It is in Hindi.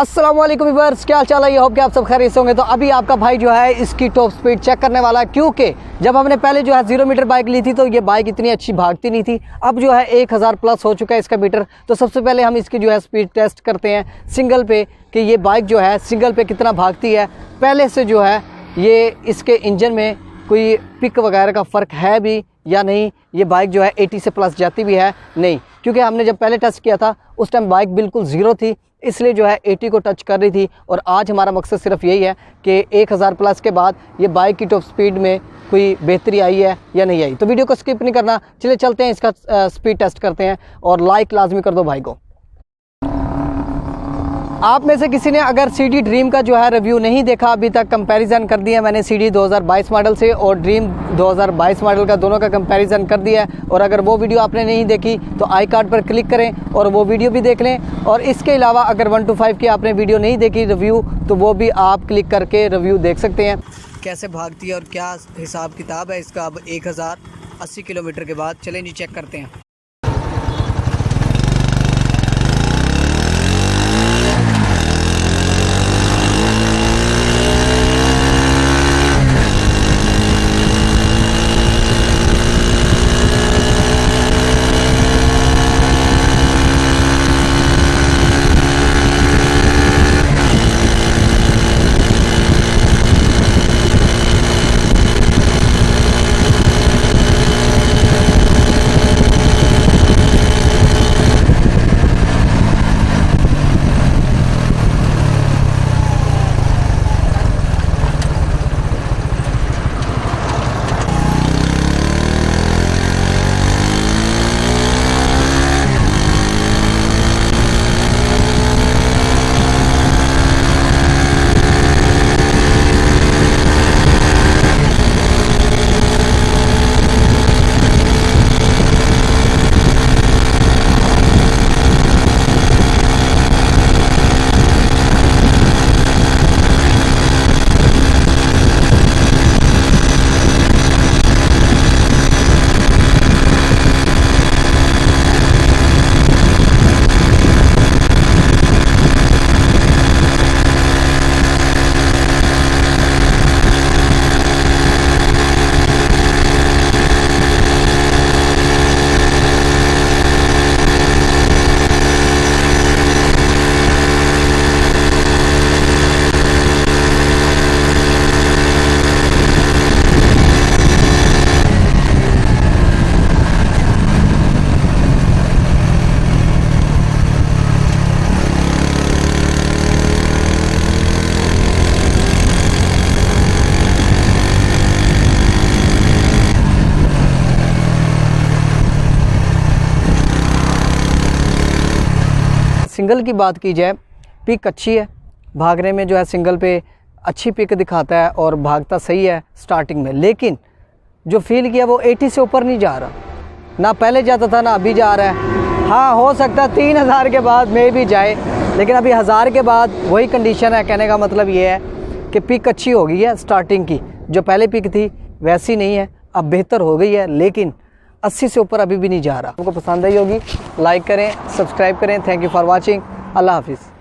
अस्सलाम वालेकुम व्यूअर्स, क्या चाल है? ये होप कि आप सब खैरियत से होंगे। तो अभी आपका भाई जो है इसकी टॉप स्पीड चेक करने वाला है, क्योंकि जब हमने पहले जो है 0 मीटर बाइक ली थी तो ये बाइक इतनी अच्छी भागती नहीं थी। अब जो है 1000 प्लस हो चुका है इसका मीटर। तो सबसे पहले हम इसकी जो है स्पीड टेस्ट करते हैं सिंगल पे कि ये बाइक जो है सिंगल पे कितना भागती है। पहले से जो है ये इसके इंजन में कोई पिक वगैरह का फ़र्क है भी या नहीं, ये बाइक जो है 80 से प्लस जाती भी है नहीं, क्योंकि हमने जब पहले टेस्ट किया था उस टाइम बाइक बिल्कुल ज़ीरो थी, इसलिए जो है 80 को टच कर रही थी। और आज हमारा मकसद सिर्फ यही है कि 1000 प्लस के बाद ये बाइक की टॉप स्पीड में कोई बेहतरी आई है या नहीं आई। तो वीडियो को स्किप नहीं करना, चलिए चलते हैं इसका स्पीड टेस्ट करते हैं। और लाइक लाजमी कर दो भाई को। आप में से किसी ने अगर CD ड्रीम का जो है रिव्यू नहीं देखा अभी तक, कंपैरिजन कर दिया मैंने CD 2022 मॉडल से और ड्रीम 2022 मॉडल का, दोनों का कंपैरिजन कर दिया है। और अगर वो वीडियो आपने नहीं देखी तो आई कार्ड पर क्लिक करें और वो वीडियो भी देख लें। और इसके अलावा अगर 1 to 5 की आपने वीडियो नहीं देखी रिव्यू, तो वो भी आप क्लिक करके रिव्यू देख सकते हैं। कैसे भागती है और क्या हिसाब किताब है इसका अब 1080 किलोमीटर के बाद। चलें जी चेक करते हैं। सिंगल की बात की जाए, पिक अच्छी है, भागने में जो है सिंगल पे अच्छी पिक दिखाता है और भागता सही है स्टार्टिंग में। लेकिन जो फील किया वो 80 से ऊपर नहीं जा रहा, ना पहले जाता था ना अभी जा रहा है। हाँ, हो सकता है 3000 के बाद में भी जाए, लेकिन अभी 1000 के बाद वही कंडीशन है। कहने का मतलब ये है कि पिक अच्छी हो गई है स्टार्टिंग की, जो पहले पिक थी वैसी नहीं है, अब बेहतर हो गई है, लेकिन 80 से ऊपर अभी भी नहीं जा रहा। आपको पसंद आई होगी, लाइक करें, सब्सक्राइब करें। Thank you for watching. अल्लाह हाफिज़।